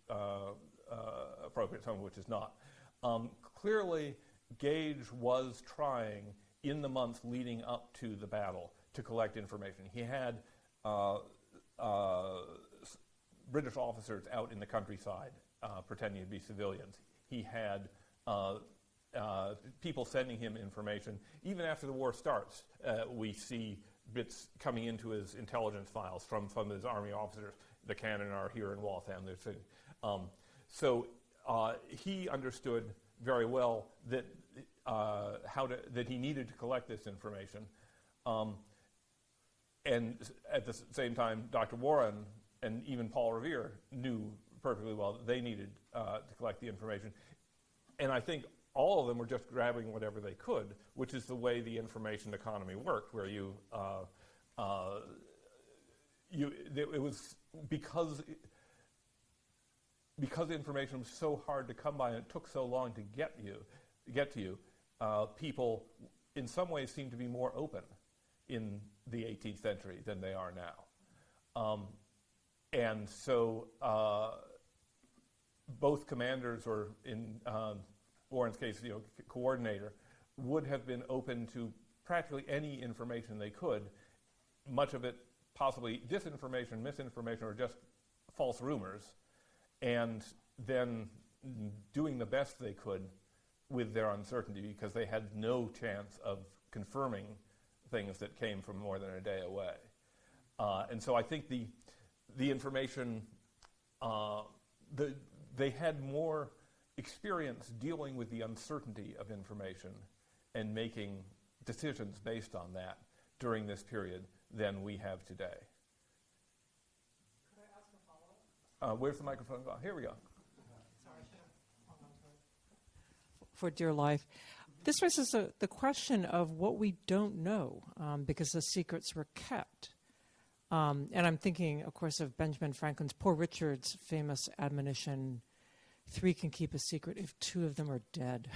appropriate, some of which is not. Clearly, Gage was trying, in the months leading up to the battle, to collect information. He had British officers out in the countryside pretending to be civilians. He had people sending him information. Even after the war starts, we see bits coming into his intelligence files from some of his army officers. The cannon are here in Waltham. So he understood very well that that he needed to collect this information. And at the same time, Dr. Warren and even Paul Revere knew perfectly well that they needed to collect the information. And I think all of them were just grabbing whatever they could, which is the way the information economy worked, where it was because information was so hard to come by and it took so long to get to you, people in some ways seem to be more open in the 18th century than they are now. And so both commanders, or in Warren's case, coordinator, would have been open to practically any information they could, much of it possibly disinformation, misinformation, or just false rumors, and then doing the best they could with their uncertainty, because they had no chance of confirming things that came from more than a day away. And so I think the information, they had more experience dealing with the uncertainty of information and making decisions based on that during this period than we have today. Could I ask a follow-up? Where's the microphone? Oh, here we go. Sorry, I should have hung on to it. For dear life. This raises the question of what we don't know, because the secrets were kept. And I'm thinking, of course, of Benjamin Franklin's Poor Richard's famous admonition, 3 can keep a secret if 2 of them are dead.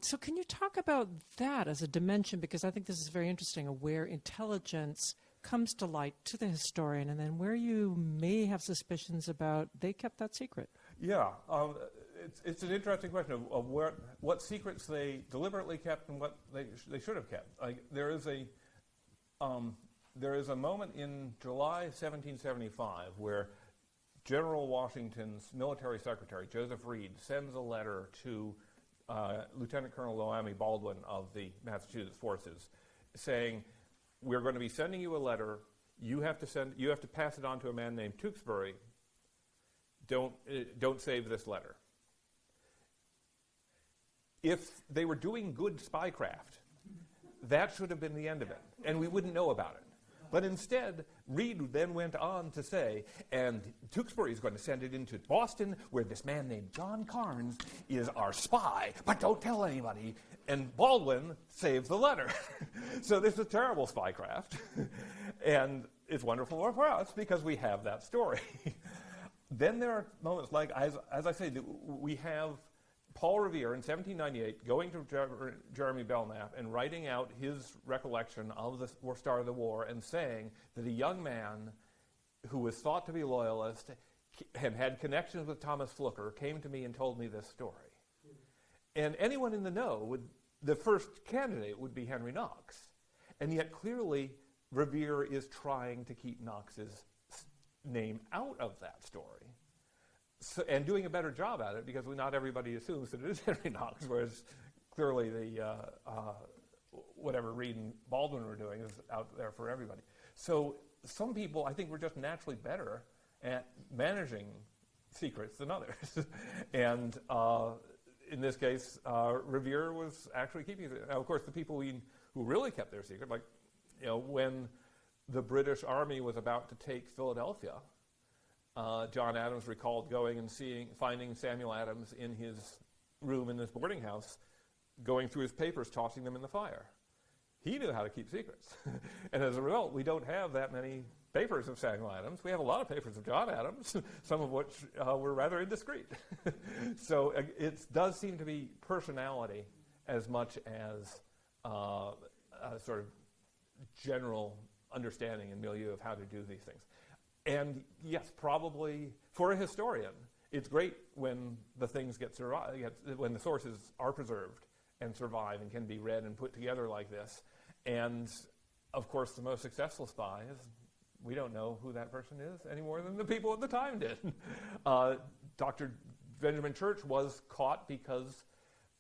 So can you talk about that as a dimension? Because I think this is very interesting, of where intelligence comes to light to the historian, and then where you may have suspicions about they kept that secret. Yeah, it's an interesting question of what secrets they deliberately kept and what they should have kept. There is a moment in July 1775 where General Washington's military secretary, Joseph Reed, sends a letter to Lieutenant Colonel Loami Baldwin of the Massachusetts forces, saying, "We're going to be sending you a letter. You have to pass it on to a man named Tewksbury. Don't save this letter." If they were doing good spycraft, that should have been the end of it, and we wouldn't know about it. But instead, Reed then went on to say, and Tewksbury is going to send it into Boston, where this man named John Carnes is our spy, but don't tell anybody. And Baldwin saved the letter. So this is terrible spycraft. And it's wonderful for us because we have that story. Then there are moments like, as I say, we have Paul Revere in 1798 going to Jeremy Belknap and writing out his recollection of the start of the war and saying that a young man who was thought to be loyalist and had connections with Thomas Flooker came to me and told me this story. And anyone in the know the first candidate would be Henry Knox. And yet clearly Revere is trying to keep Knox's name out of that story. So, and doing a better job at it, because not everybody assumes that it is Henry Knox, whereas clearly whatever Reed and Baldwin were doing is out there for everybody. So some people, I think, were just naturally better at managing secrets than others. And in this case, Revere was actually keeping it. Now, of course, the people who really kept their secret, like when the British Army was about to take Philadelphia, John Adams recalled going and finding Samuel Adams in his room in this boarding house, going through his papers, tossing them in the fire. He knew how to keep secrets. And as a result, we don't have that many papers of Samuel Adams. We have a lot of papers of John Adams, some of which were rather indiscreet. So it does seem to be personality as much as a sort of general understanding and milieu of how to do these things. And yes, probably for a historian, it's great when the things when the sources are preserved and survive and can be read and put together like this. And of course, the most successful spies, we don't know who that person is any more than the people at the time did. Dr. Benjamin Church was caught because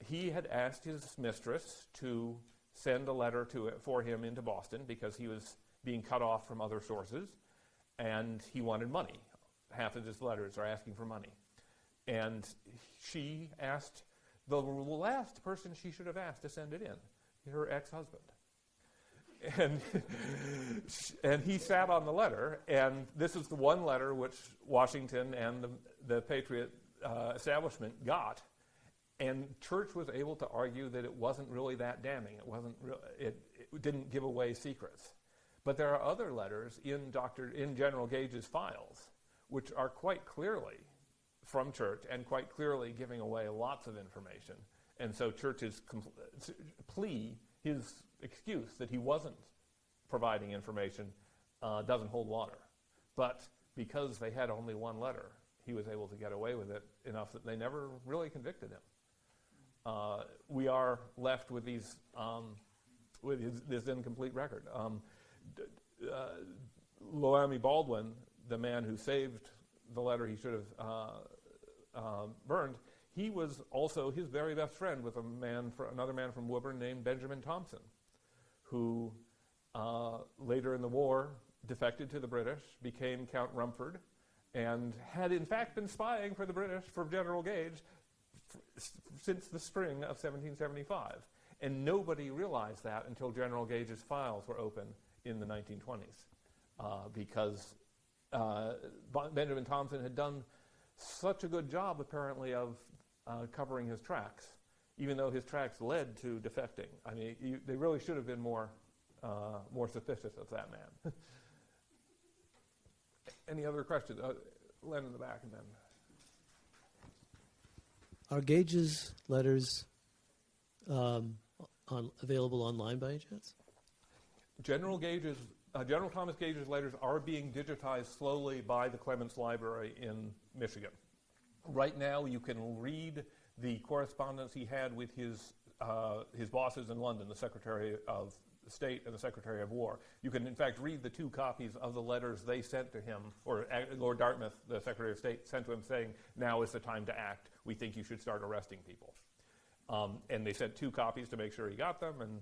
he had asked his mistress to send a letter for him into Boston because he was being cut off from other sources. And he wanted money. Half of his letters are asking for money. And she asked the last person she should have asked to send it in, her ex-husband. And he sat on the letter, and this is the one letter which Washington and the Patriot establishment got. And Church was able to argue that it wasn't really that damning. It didn't give away secrets. But there are other letters in General Gage's files, which are quite clearly from Church and quite clearly giving away lots of information. And so Church's plea, his excuse that he wasn't providing information, doesn't hold water. But because they had only one letter, he was able to get away with it enough that they never really convicted him. We are left with this incomplete record. Loami Baldwin, the man who saved the letter he should have burned, he was also his very best friend with another man from Woburn named Benjamin Thompson, who later in the war defected to the British, became Count Rumford, and had in fact been spying for the British, for General Gage, since the spring of 1775. And nobody realized that until General Gage's files were open in the 1920s, because Benjamin Thompson had done such a good job, apparently, of covering his tracks, even though his tracks led to defecting. I mean, they really should have been more suspicious of that man. Any other questions? Len in the back, and then. Are Gage's letters available online by any chance? General Thomas Gage's letters are being digitized slowly by the Clements Library in Michigan. Right now, you can read the correspondence he had with his bosses in London, the Secretary of State and the Secretary of War. You can, in fact, read the two copies of the letters they sent to him, or Lord Dartmouth, the Secretary of State, sent to him saying, "Now is the time to act. We think you should start arresting people." And they sent 2 copies to make sure he got them, and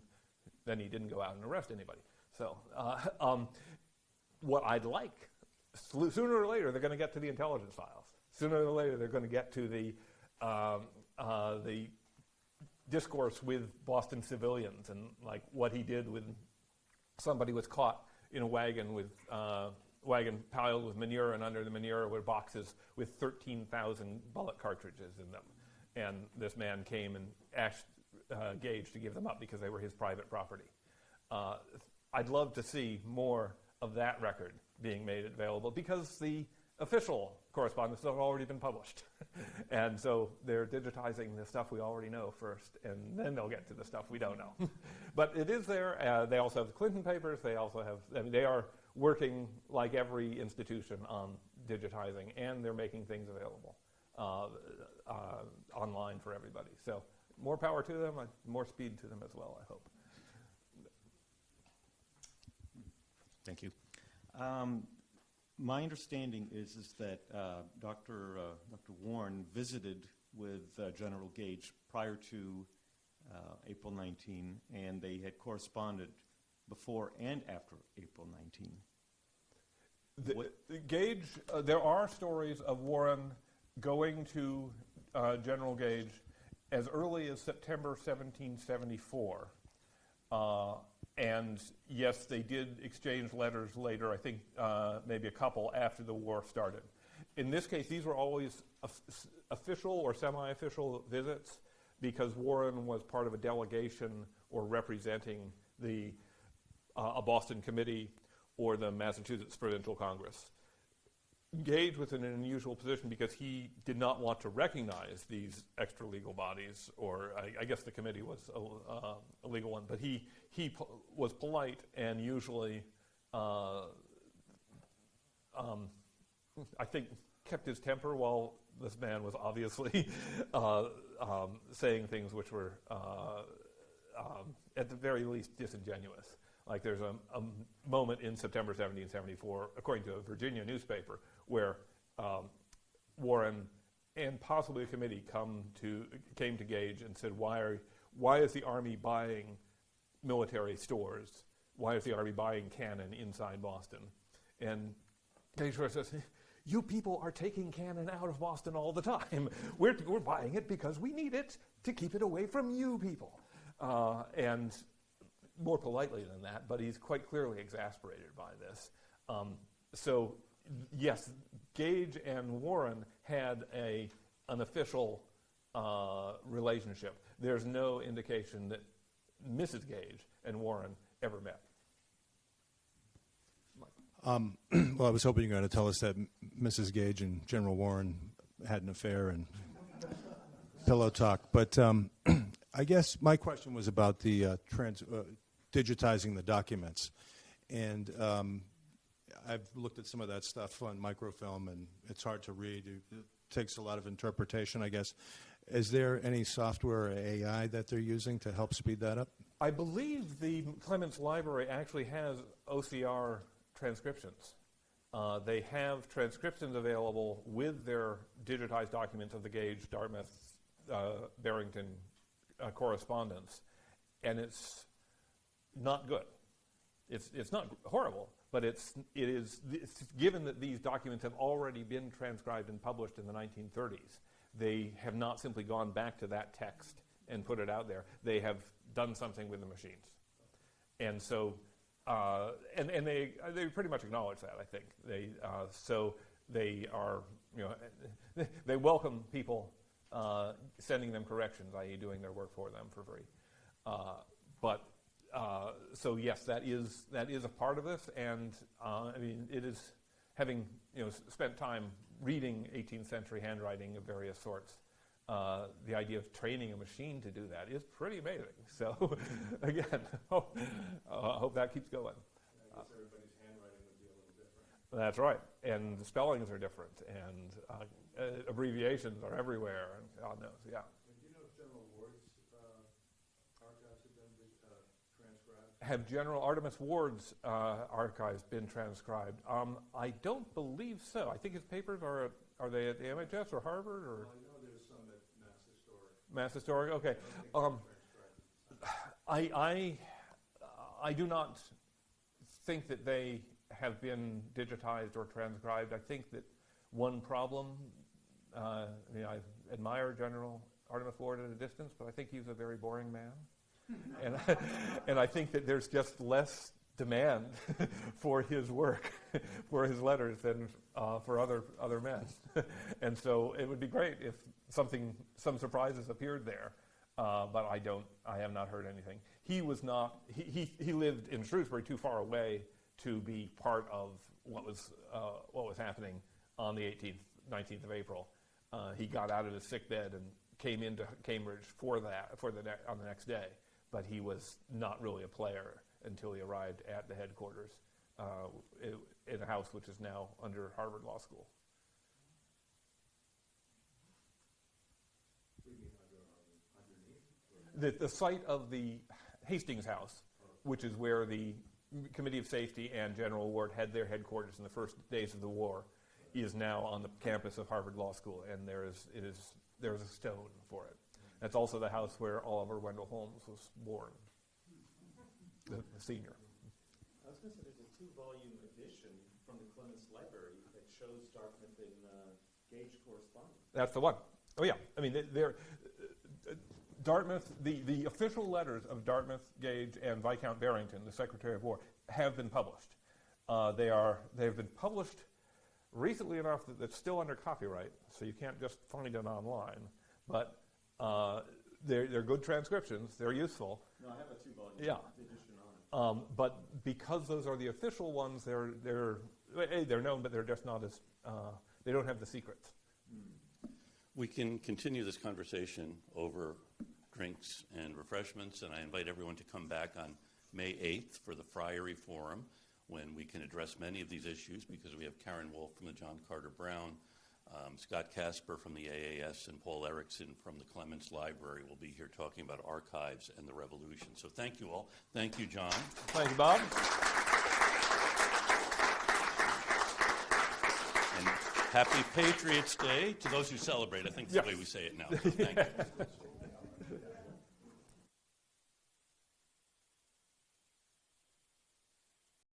then he didn't go out and arrest anybody. So what I'd like, sooner or later, they're going to get to the intelligence files. Sooner or later, they're going to get to the discourse with Boston civilians and like what he did when somebody was caught in a wagon with wagon piled with manure, and under the manure were boxes with 13,000 bullet cartridges in them. And this man came and asked Gage to give them up because they were his private property. I'd love to see more of that record being made available because the official correspondence has already been published. And so they're digitizing the stuff we already know first, and then they'll get to the stuff we don't know. But it is there. They also have the Clinton papers. They also have, I mean, they are working like every institution on digitizing, and they're making things available online for everybody. So more power to them, more speed to them as well, I hope. Thank you. My understanding is that Dr. Warren visited with General Gage prior to April 19, and they had corresponded before and after April 19. Gage, there are stories of Warren going to General Gage as early as September 1774. And yes, they did exchange letters later, I think maybe a couple after the war started. In this case, these were always official or semi-official visits because Warren was part of a delegation or representing a Boston committee or the Massachusetts Provincial Congress. Gage was in an unusual position because he did not want to recognize these extra-legal bodies, or I guess the committee was a legal one, but he was polite and usually, I think, kept his temper while this man was obviously saying things which were, at the very least, disingenuous. Like there's a moment in September 1774, according to a Virginia newspaper, where Warren and possibly a committee came to Gage and said, why is the Army buying military stores? Why is the Army buying cannon inside Boston? And Gage says, you people are taking cannon out of Boston all the time. We're buying it because we need it to keep it away from you people. And more politely than that, but he's quite clearly exasperated by this. So, yes, Gage and Warren had an official relationship. There's no indication that Mrs. Gage and Warren ever met. Well, I was hoping you were going to tell us that Mrs. Gage and General Warren had an affair and pillow talk, but I guess my question was about the digitizing the documents, and I've looked at some of that stuff on microfilm, and it's hard to read. It takes a lot of interpretation, I guess. Is there any software or AI that they're using to help speed that up? I believe the Clements Library actually has OCR transcriptions. They have transcriptions available with their digitized documents of the Gage, Dartmouth, Barrington correspondence, and it's not good. It's not horrible, but it's given that these documents have already been transcribed and published in the 1930s. They have not simply gone back to that text and put it out there. They have done something with the machines, and so and they pretty much acknowledge that. I think so they are they welcome people sending them corrections, i.e., doing their work for them for free. So yes, that is a part of this, and I mean, it is having spent time reading 18th century handwriting of various sorts. The idea of training a machine to do that is pretty amazing. So again, hope that keeps going. I guess everybody's handwriting would be a little different. That's right, and the spellings are different, and abbreviations are everywhere, and God knows, yeah. Do you know if General Ward's archives have been transcribed? Have General Artemus Ward's archives been transcribed? I don't believe so. I think his papers are they at the MHS or Harvard or? Well, I know there's some at Mass Historic. Mass Historic? Okay. I do not think that they have been digitized or transcribed. I think that one problem, I admire General Artemus Ward at a distance, but I think he's a very boring man. and I think that there's just less demand for his work, for his letters, than for other men. And so it would be great if some surprises appeared there. But I have not heard anything. He lived in Shrewsbury, too far away to be part of what was happening on the 19th of April. He got out of his sick bed and came into Cambridge on the next day, but he was not really a player until he arrived at the headquarters in a house which is now under Harvard Law School. The site of the Hastings House, which is where the Committee of Safety and General Ward had their headquarters in the first days of the war, is now on the campus of Harvard Law School, and there is a stone for it. That's also the house where Oliver Wendell Holmes was born, the senior. I was going to say there's a 2-volume edition from the Clements Library that shows Dartmouth and Gage correspondence. That's the one. Oh yeah, I mean they're Dartmouth. The official letters of Dartmouth, Gage, and Viscount Barrington, the Secretary of War, have been published. They've been published recently enough that it's still under copyright, so you can't just find it online. But they're good transcriptions. They're useful. No, I have a 2-volume edition on it. But because those are the official ones, they're known, but they're just not as they don't have the secrets. We can continue this conversation over drinks and refreshments, and I invite everyone to come back on May 8th for the Friary Forum, when we can address many of these issues, because we have Karen Wolf from the John Carter Brown, Scott Casper from the AAS, and Paul Erickson from the Clements Library will be here talking about archives and the revolution. So thank you all. Thank you, John. Thank you, Bob. And happy Patriots Day to those who celebrate. I think that's the way we say it now. So thank you.